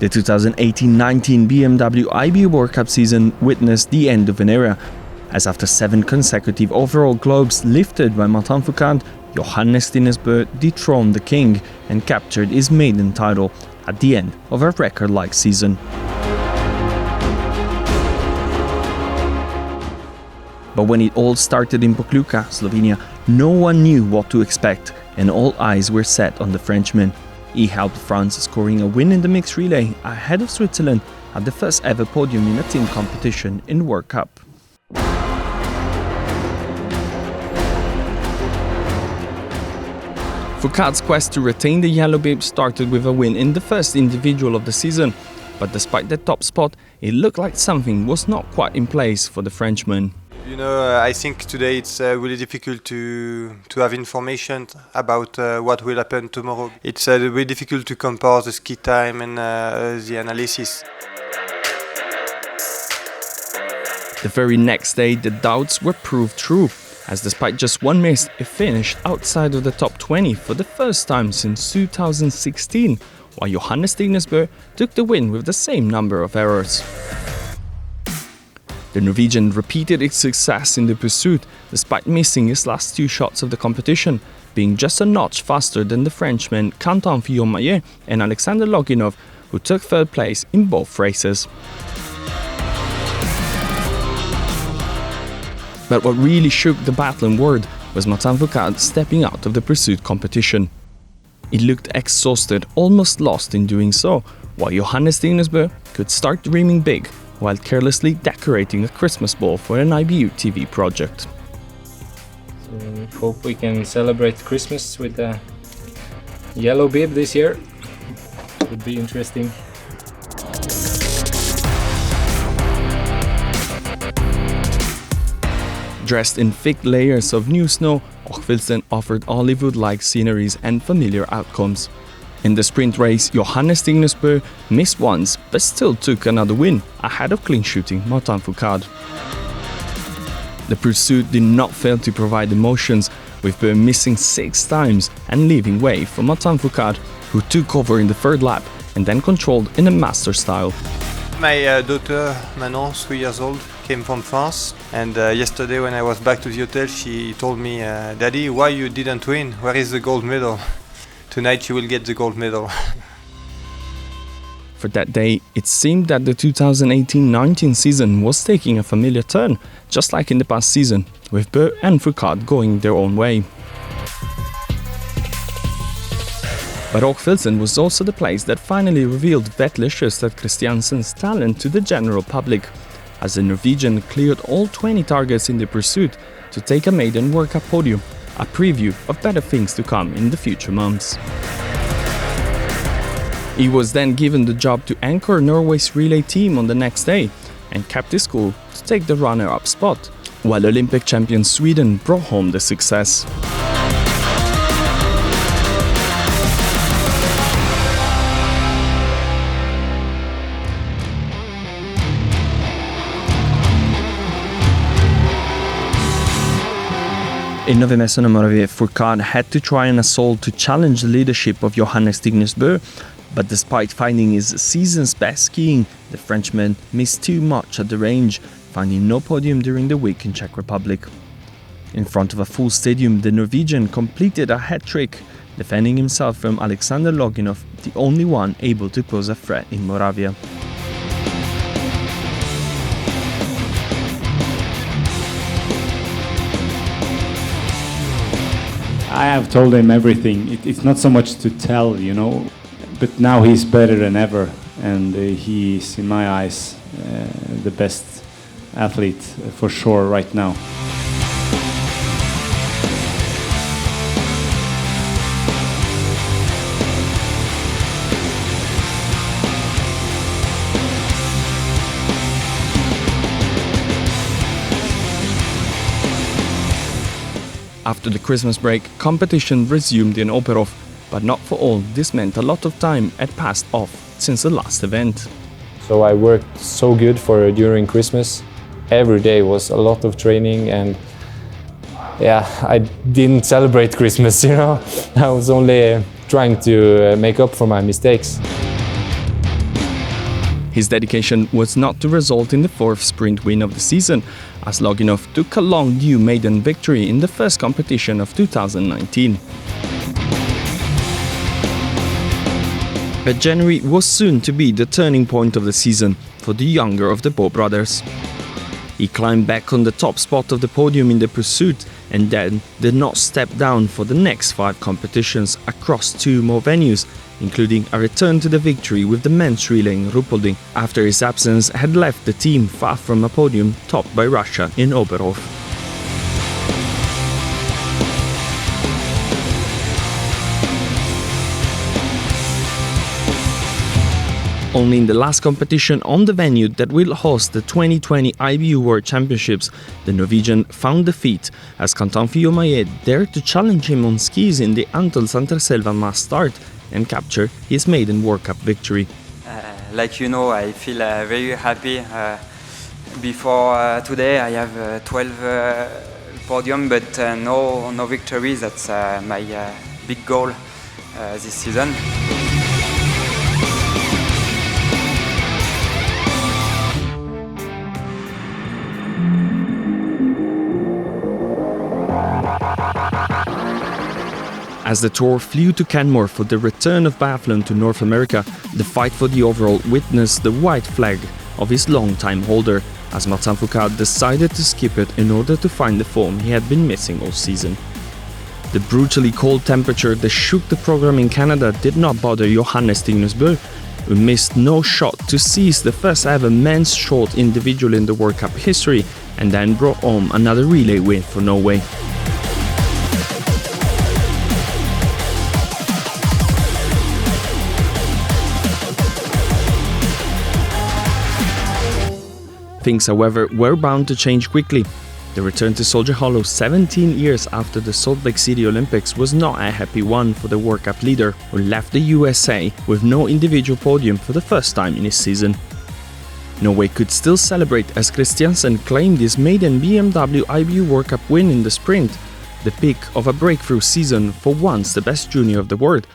The 2018-19 BMW IBU World Cup season witnessed the end of an era, as after 7 consecutive overall globes lifted by Martin Fourcade, Johannes Thingnes Boe dethroned the king and captured his maiden title at the end of a record-like season. But when it all started in Pokljuka, Slovenia, no one knew what to expect, and all eyes were set on the Frenchman. He helped France scoring a win in the mixed relay ahead of Switzerland at the first ever podium in a team competition in the World Cup. Fourcade's quest to retain the yellow bib started with a win in the first individual of the season, but despite the top spot, it looked like something was not quite in place for the Frenchman. You know, I think today it's really difficult to have information about what will happen tomorrow. It's really difficult to compare the ski time and the analysis. The very next day, the doubts were proved true, as despite just one miss, it finished outside of the top 20 for the first time since 2016, while Johannes Thingnes Boe took the win with the same number of errors. The Norwegian repeated its success in the pursuit, despite missing his last 2 shots of the competition, being just a notch faster than the Frenchmen Quentin Fillon-Maillet and Alexander Loginov, who took 3rd place in both races. But what really shook the battling world was Martin Fourcade stepping out of the pursuit competition. He looked exhausted, almost lost in doing so, while Johannes Thingnes Boe could start dreaming big while carelessly decorating a Christmas ball for an IBU TV project. So hope we can celebrate Christmas with a yellow bib this year. Would be interesting. Dressed in thick layers of new snow, Hochfilzen offered Hollywood-like sceneries and familiar outcomes. In the sprint race, Johannes Thingnes Boe missed once but still took another win, ahead of clean-shooting Martin Fourcade. The pursuit did not fail to provide emotions, with Boe missing 6 times and leaving way for Martin Fourcade, who took over in the 3rd lap and then controlled in a master style. My daughter, Manon, 3 years old, came from France, and yesterday when I was back to the hotel she told me, "Daddy, why you didn't win? Where is the gold medal?" Tonight you will get the gold medal. For that day, it seemed that the 2018-19 season was taking a familiar turn, just like in the past season, with Boe and Fourcade going their own way. But Hochfilzen was also the place that finally revealed Vetle Sjöstedt Christiansen's talent to the general public, as the Norwegian cleared all 20 targets in the pursuit to take a maiden World Cup podium, a preview of better things to come in the future months. He was then given the job to anchor Norway's relay team on the next day and kept his cool to take the runner-up spot, while Olympic champion Sweden brought home the success. In Nove Mesto, Fourcade had to try an assault to challenge the leadership of Johannes Thingnes Boe, but despite finding his season's best skiing, the Frenchman missed too much at the range, finding no podium during the week in Czech Republic. In front of a full stadium, the Norwegian completed a hat-trick, defending himself from Alexander Loginov, the only one able to pose a threat in Moravia. I have told him everything. It's not so much to tell, you know, but now he's better than ever, and he is, in my eyes, the best athlete for sure right now. After the Christmas break, competition resumed in Oberhof, but not for all. This meant a lot of time had passed off since the last event. So I worked so good for during Christmas. Every day was a lot of training, and yeah, I didn't celebrate Christmas, you know. I was only trying to make up for my mistakes. His dedication was not to result in the fourth sprint win of the season, as Loginov took a long due maiden victory in the first competition of 2019. But January was soon to be the turning point of the season for the younger of the Boe brothers. He climbed back on the top spot of the podium in the pursuit and then did not step down for the next 5 competitions across 2 more venues, including a return to the victory with the men's relay in Ruhpolding after his absence had left the team far from a podium topped by Russia in Oberhof. Only in the last competition on the venue that will host the 2020 IBU World Championships, the Norwegian found defeat as Canton Fiomaye dared to challenge him on skis in the Antholz Selva mass start and capture his maiden World Cup victory. Like you know, I feel very happy. Before today I have 12 podium, but no victories. That's my big goal this season. As the tour flew to Canmore for the return of biathlon to North America, the fight for the overall witnessed the white flag of his long-time holder, as Martin Foucault decided to skip it in order to find the form he had been missing all season. The brutally cold temperature that shook the program in Canada did not bother Johannes Thingnes Boe, who missed no shot to seize the first ever men's short individual in the World Cup history and then brought home another relay win for Norway. Things, however, were bound to change quickly. The return to Soldier Hollow 17 years after the Salt Lake City Olympics was not a happy one for the World Cup leader, who left the USA with no individual podium for the first time in his season. Norway could still celebrate as Christiansen claimed his maiden BMW IBU World Cup win in the sprint, the peak of a breakthrough season for once the best junior of the world.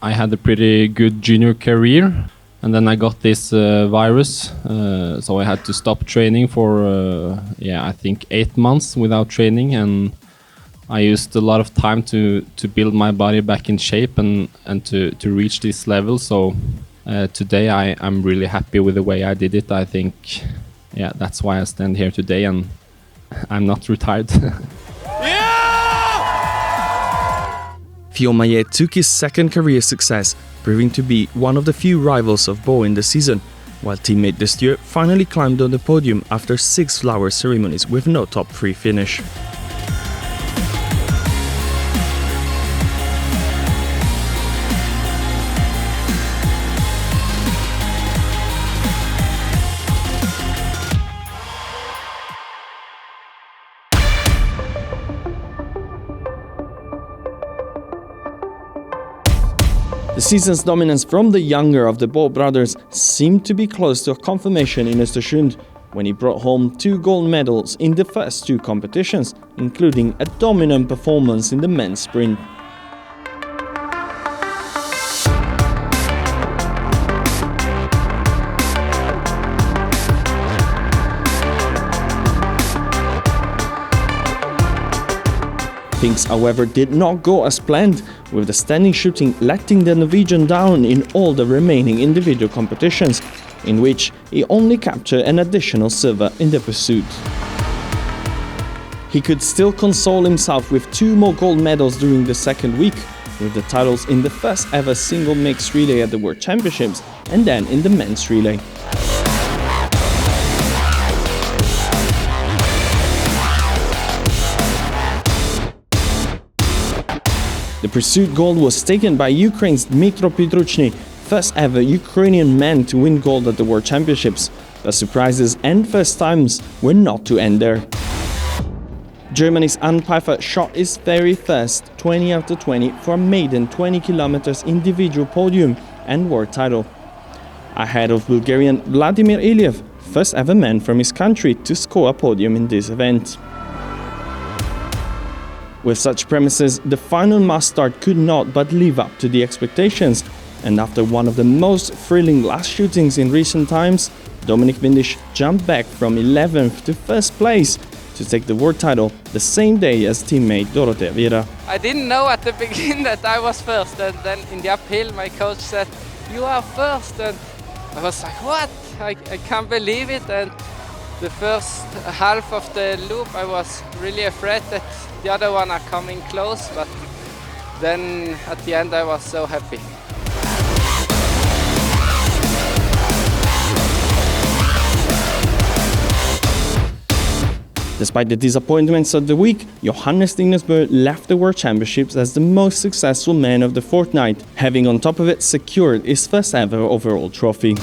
I had a pretty good junior career. And then I got this virus, so I had to stop training for, I think 8 months without training, and I used a lot of time to build my body back in shape and to reach this level. So today I'm really happy with the way I did it. I think, that's why I stand here today, and I'm not retired. Fiomaye took his second career success, proving to be one of the few rivals of Boe in the season, while teammate Destieux finally climbed on the podium after 6 flower ceremonies with no top 3 finish. The season's dominance from the younger of the Boe brothers seemed to be close to a confirmation in Östersund, when he brought home 2 gold medals in the first 2 competitions, including a dominant performance in the men's sprint. Things, however, did not go as planned, with the standing shooting letting the Norwegian down in all the remaining individual competitions, in which he only captured an additional silver in the pursuit. He could still console himself with 2 more gold medals during the second week, with the titles in the first ever single mixed relay at the World Championships and then in the men's relay. The pursuit gold was taken by Ukraine's Dmytro Petruchny, first ever Ukrainian man to win gold at the World Championships. The surprises and first times were not to end there. Germany's Anne Pfeiffer shot his very first 20 out of 20 for a maiden 20 km individual podium and world title, ahead of Bulgarian Vladimir Iliev, first ever man from his country to score a podium in this event. With such premises, the final mass start could not but live up to the expectations, And after one of the most thrilling last shootings in recent times, Dominik Windisch jumped back from 11th to first place to take the world title the same day as teammate Dorothea Viera. I didn't know at the beginning that I was first, and then in the uphill my coach said, "You are first," and I was like, what? I can't believe it. And the first half of the loop I was really afraid that the other one are coming close, but then at the end I was so happy. Despite the disappointments of the week, Johannes Thingnes Boe left the World Championships as the most successful man of the fortnight, having on top of it secured his first ever overall trophy.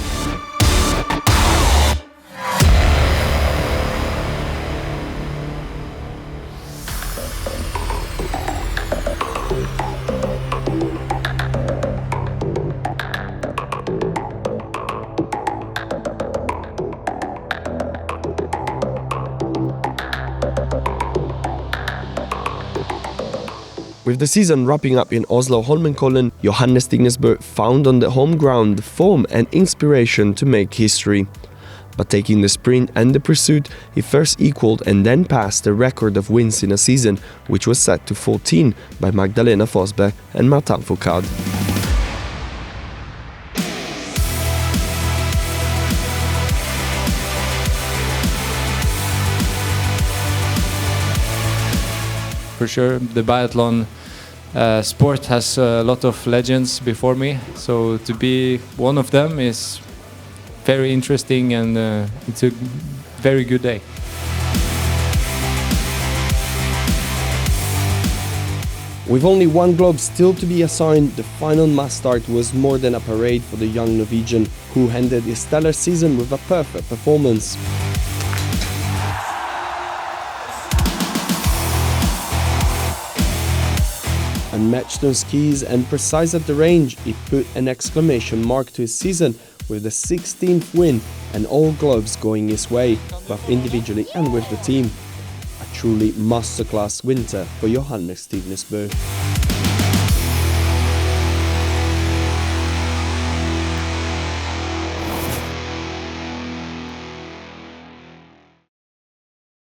With the season wrapping up in Oslo Holmenkollen, Johannes Thingnes Boe found on the home ground the form and inspiration to make history. But taking the sprint and the pursuit, he first equaled and then passed the record of wins in a season, which was set to 14 by Magdalena Forsberg and Martin Fourcade. For sure, the biathlon sport has a lot of legends before me, so to be one of them is very interesting, and it's a very good day. With only one globe still to be assigned, the final mass start was more than a parade for the young Norwegian, who ended his stellar season with a perfect performance. Unmatched on skis and precise at the range, he put an exclamation mark to his season with the 16th win and all globes going his way, both individually and with the team. A truly masterclass winter for Johannes Thingnes Boe.